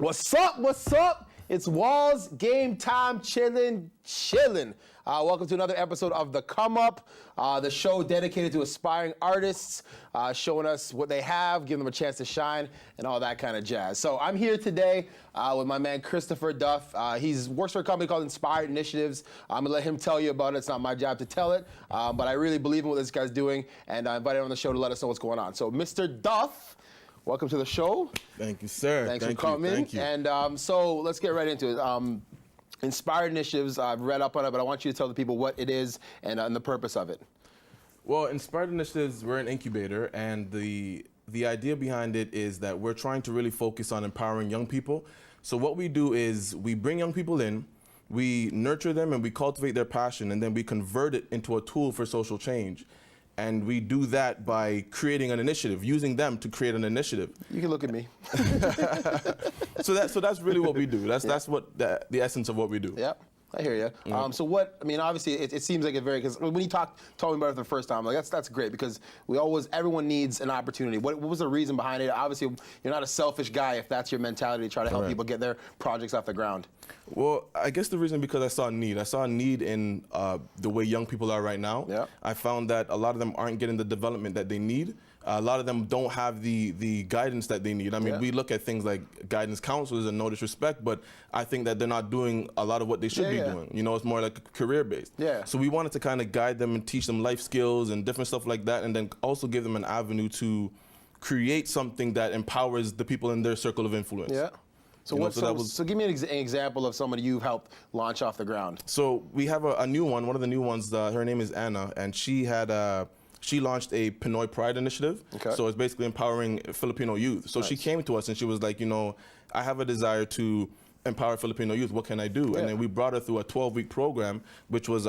What's up? What's up? It's Walls Game Time Chillin'. Welcome to another episode of The Come Up, the show dedicated to aspiring artists, showing us what they have, giving them a chance to shine, and all that kind of jazz. So I'm here today with my man Christopher Duff. He works for a company called Inspired Initiatives. I'm gonna let him tell you about it. It's not my job to tell it, but I really believe in what this guy's doing, and I invited him on the show to let us know what's going on. So Mr. Duff, welcome to the show. Thank you, sir. Thanks for coming. Thank you. And so let's get right into it. Inspired Initiatives, I've read up on it, but I want you to tell the people what it is and the purpose of it. Well, Inspired Initiatives, we're an incubator, and the idea behind it is that we're trying to really focus on empowering young people. So what we do is we bring young people in, we nurture them, and we cultivate their passion, and then we convert it into a tool for social change. And we do that by creating an initiative, using them to create an initiative. You can look at me. So that's really what we do. That's what the essence of what we do. Yep. I hear you. Mm-hmm. So what, I mean, obviously it seems like because when you told me about it the first time, like that's great because everyone needs an opportunity. What was the reason behind it? Obviously, you're not a selfish guy if that's your mentality to try to help people get their projects off the ground. Well, I guess the reason because I saw a need. I saw a need in the way young people are right now. Yeah. I found that a lot of them aren't getting the development that they need. A lot of them don't have the guidance that they need. I mean, we look at things like guidance counselors and no disrespect, but I think that they're not doing a lot of what they should be doing. You know, it's more like career-based. Yeah. So we wanted to kind of guide them and teach them life skills and different stuff like that, and then also give them an avenue to create something that empowers the people in their circle of influence. Yeah. So, so give me an example of somebody you've helped launch off the ground. So we have a new one. One of the new ones, her name is Anna, and she launched a Pinoy Pride initiative. Okay. So it's basically empowering Filipino youth. So she came to us and she was like, you know, I have a desire to empower Filipino youth. What can I do? Yeah. And then we brought her through a 12-week program, which was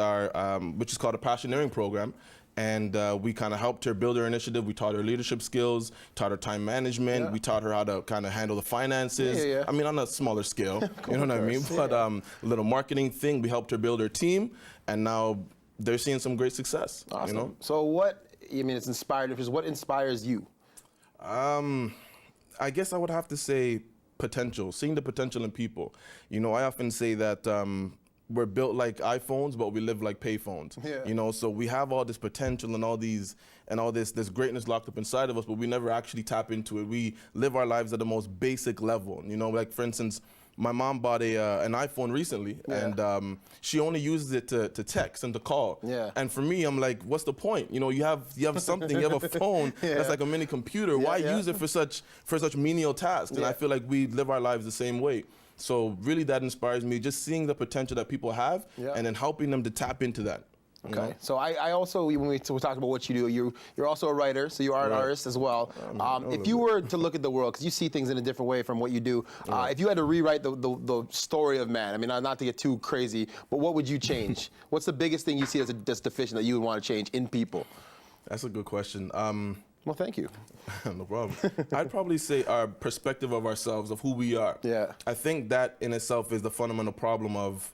which is called a Passioneering program. And we kind of helped her build her initiative. We taught her leadership skills, taught her time management. We taught her how to kind of handle the finances. I mean, on a smaller scale, you know what I mean? But a little marketing thing. We helped her build her team, and now they're seeing some great success. Awesome. You know? So it's inspired. What inspires you? I guess I would have to say potential, seeing the potential in people. You know, I often say that we're built like iPhones, but we live like payphones. Yeah. You know, so we have all this potential and this greatness locked up inside of us, but we never actually tap into it. We live our lives at the most basic level. You know, like for instance, my mom bought an iPhone recently, and she only uses it to text and to call. Yeah. And for me, I'm like, what's the point? You know, you have something, you have a phone that's like a mini computer. Why use it for such menial tasks? And I feel like we live our lives the same way. So really, that inspires me. Just seeing the potential that people have, and then helping them to tap into that. Okay. You know? So I also, when we talked about what you do, you're also a writer, so you are an artist as well. If you were to look at the world, because you see things in a different way from what you do, if you had to rewrite the story of man, I mean, not to get too crazy, but what would you change? What's the biggest thing you see that's deficient that you would want to change in people? That's a good question. Well, thank you. No problem. I'd probably say our perspective of ourselves, of who we are. Yeah. I think that in itself is the fundamental problem of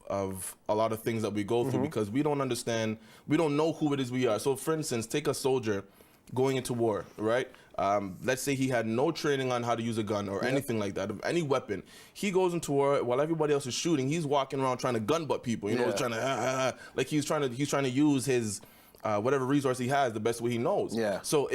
a lot of things that we go through because we don't understand, we don't know who it is we are. So for instance, take a soldier going into war, right? Let's say he had no training on how to use a gun or anything like that, any weapon. He goes into war while everybody else is shooting. He's walking around trying to gun butt people, you know, trying to, like he's trying to use his, whatever resource he has the best way he knows. Yeah. So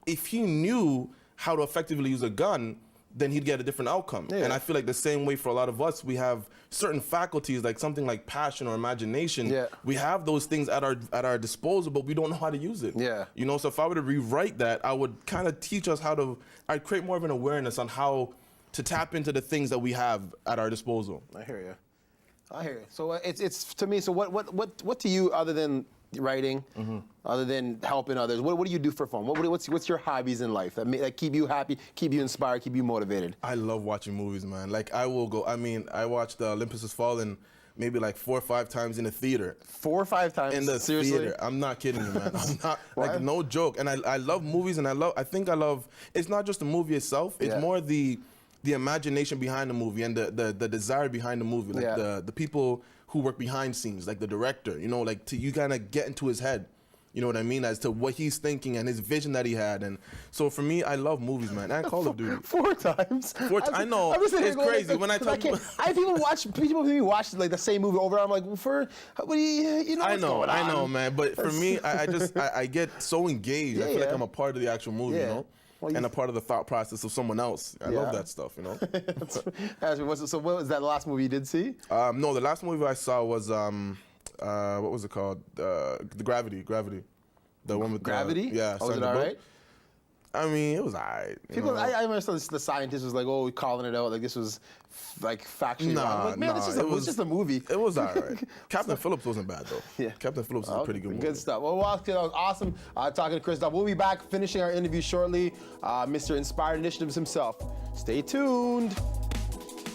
if he knew how to effectively use a gun, then he'd get a different outcome. Yeah. And I feel like the same way for a lot of us, we have certain faculties, like something like passion or imagination. Yeah. We have those things at our disposal, but we don't know how to use it. Yeah. You know, so if I were to rewrite that, I would kind of teach us I'd create more of an awareness on how to tap into the things that we have at our disposal. I hear you. So it's to me. So what to you other than writing, other than helping others? What do you do for fun? What's your hobbies in life that keep you happy, keep you inspired, keep you motivated? I love watching movies, man. Like I watched Olympus Has Fallen maybe like 4 or 5 times in the theater. 4 or 5 times? In the theater. I'm not kidding you, man. I'm not, like, no joke. And I love movies, and I think I love, it's not just the movie itself, it's more the imagination behind the movie and the desire behind the movie. Like the people who work behind scenes, like the director, you know, like you kind of get into his head. You know what I mean? As to what he's thinking and his vision that he had. And so for me, I love movies, man. And Call of Duty. 4 times. I know. It's crazy. When I have people watch like the same movie over. I'm like, what do you know? I know, man. But for me, I get so engaged. I feel like I'm a part of the actual movie, you know? Well, and a part of the thought process of someone else. I love that stuff, you know? So what was that last movie you did see? No, the last movie I saw was, what was it called? The Gravity. The one with Gravity? Yeah. Was it all right? I mean, it was all right. People, I remember the scientist was like, "Oh, we're calling it out. Like this was like factually wrong." Like, man, it was just a movie. It was all right. Captain Phillips wasn't bad though. Yeah, Captain Phillips was a pretty good movie. Good stuff. Well, that was awesome talking to Chris Duff. We'll be back finishing our interview shortly. Mr. Inspired Initiatives himself. Stay tuned.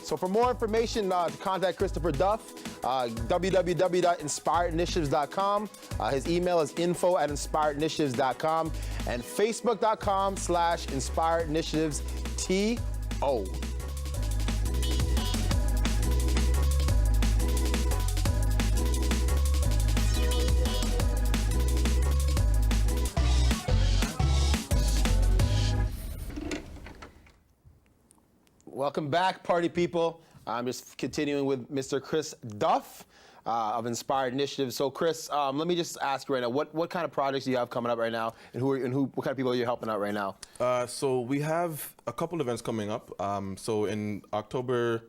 So for more information, to contact Christopher Duff, www.inspiredinitiatives.com. His email is info@inspiredinitiatives.com and facebook.com/inspiredinitiatives.to. Welcome back, party people. I'm just continuing with Mr. Chris Duff of Inspired Initiatives. So, Chris, let me just ask you right now, what kind of projects do you have coming up right now, and what kind of people are you helping out right now? So we have a couple events coming up. So in October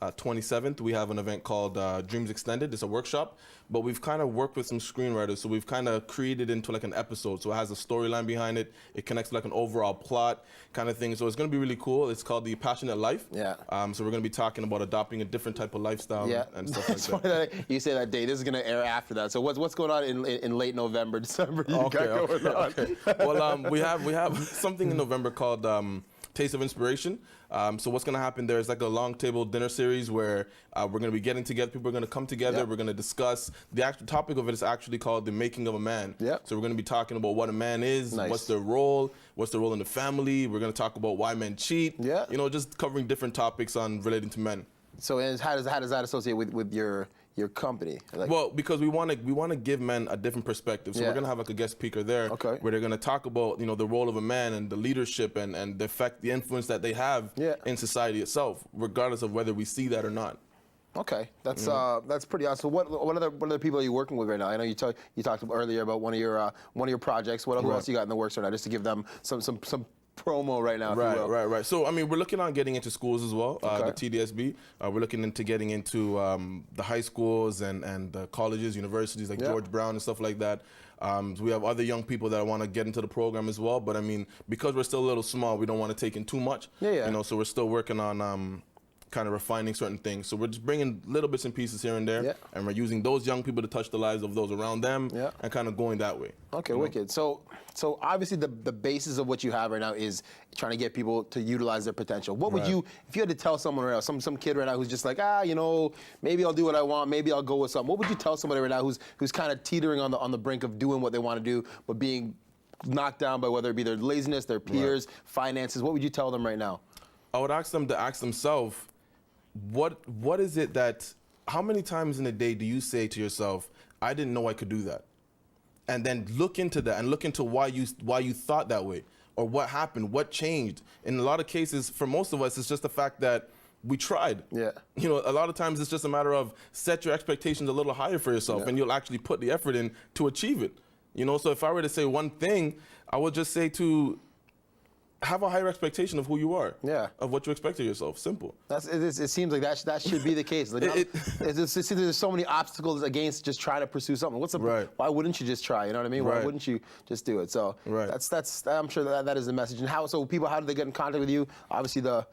27th, we have an event called Dreams Extended. It's a workshop, but we've kind of worked with some screenwriters, so we've kind of created into like an episode. So it has a storyline behind it. It connects to like an overall plot kind of thing. So it's going to be really cool. It's called The Passionate Life. Yeah. So we're going to be talking about adopting a different type of lifestyle and stuff like that. That you say that day. This is going to air after that. So what's going on in late November, December? Okay. Well, we have something in November called Taste of Inspiration. So what's going to happen there is like a long table dinner series where we're going to be getting together. People are going to come together. We're going to discuss. The actual topic of it is actually called The Making of a Man. So we're going to be talking about what a man is, what's their role in the family. We're going to talk about why men cheat. You know, just covering different topics on relating to men. So how does that associate with your company? Like, well, because we want to give men a different perspective. So we're going to have like a guest speaker there where they're going to talk about, you know, the role of a man and the leadership and the effect, the influence that they have in society itself, regardless of whether we see that or not. Okay, that's pretty awesome. So what other people are you working with right now? I know you talked earlier about one of your projects. Who else you got in the works right now, just to give them some promo right now? Right. So, I mean, we're looking on getting into schools as well, the TDSB. We're looking into getting into the high schools and the colleges, universities like George Brown and stuff like that. So we have other young people that want to get into the program as well. But, I mean, because we're still a little small, we don't want to take in too much. You know, so we're still working on kind of refining certain things. So we're just bringing little bits and pieces here and there, and we're using those young people to touch the lives of those around them, and kind of going that way. Okay, wicked. So obviously the basis of what you have right now is trying to get people to utilize their potential. What would you, if you had to tell someone right now, some kid right now who's just like, you know, maybe I'll do what I want, maybe I'll go with something. What would you tell somebody right now who's kind of teetering on the brink of doing what they want to do, but being knocked down by whether it be their laziness, their peers, finances? What would you tell them right now? I would ask them to ask themselves, what is it that, how many times in a day do you say to yourself, I didn't know I could do that? And then look into that and look into why you thought that way, or what happened, what changed. In a lot of cases, for most of us, it's just the fact that we tried. You know, a lot of times it's just a matter of set your expectations a little higher for yourself, and you'll actually put the effort in to achieve it. You know, so if I were to say one thing, I would just say to have a higher expectation of who you are, of what you expect of yourself. Simple. It seems like that should be the case. Like, there's so many obstacles against just trying to pursue something. What's the why wouldn't you just try? You know what I mean? Why wouldn't you just do it? So that's I'm sure that is the message. And how do they get in contact with you? Obviously the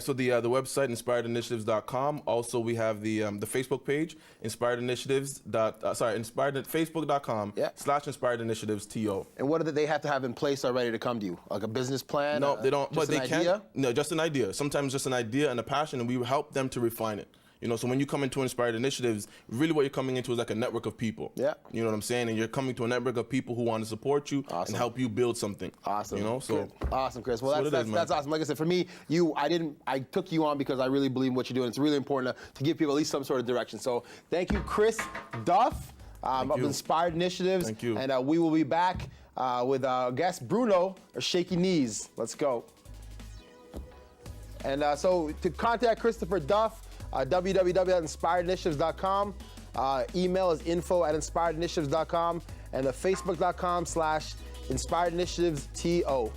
So the website inspiredinitiatives.com. Also we have the Facebook page Facebook.com/inspiredinitiatives.to. And what do they have to have in place already to come to you? Like a business plan? No, they don't. But they can. No, just an idea. Sometimes just an idea and a passion, and we help them to refine it. You know, so when you come into Inspired Initiatives, really what you're coming into is like a network of people. You know what I'm saying? And you're coming to a network of people who want to support you and help you build something. Awesome. You know, so awesome, Chris. Well, that's awesome. Like I said, for me, I took you on because I really believe in what you're doing. It's really important to give people at least some sort of direction. So thank you, Chris Duff. of Inspired Initiatives. Thank you. And we will be back with our guest, Bruno, or Shaky Knees. Let's go. And so to contact Christopher Duff, www.inspiredinitiatives.com. Email is info@inspiredinitiatives.com. And the facebook.com/inspiredinitiatives.to.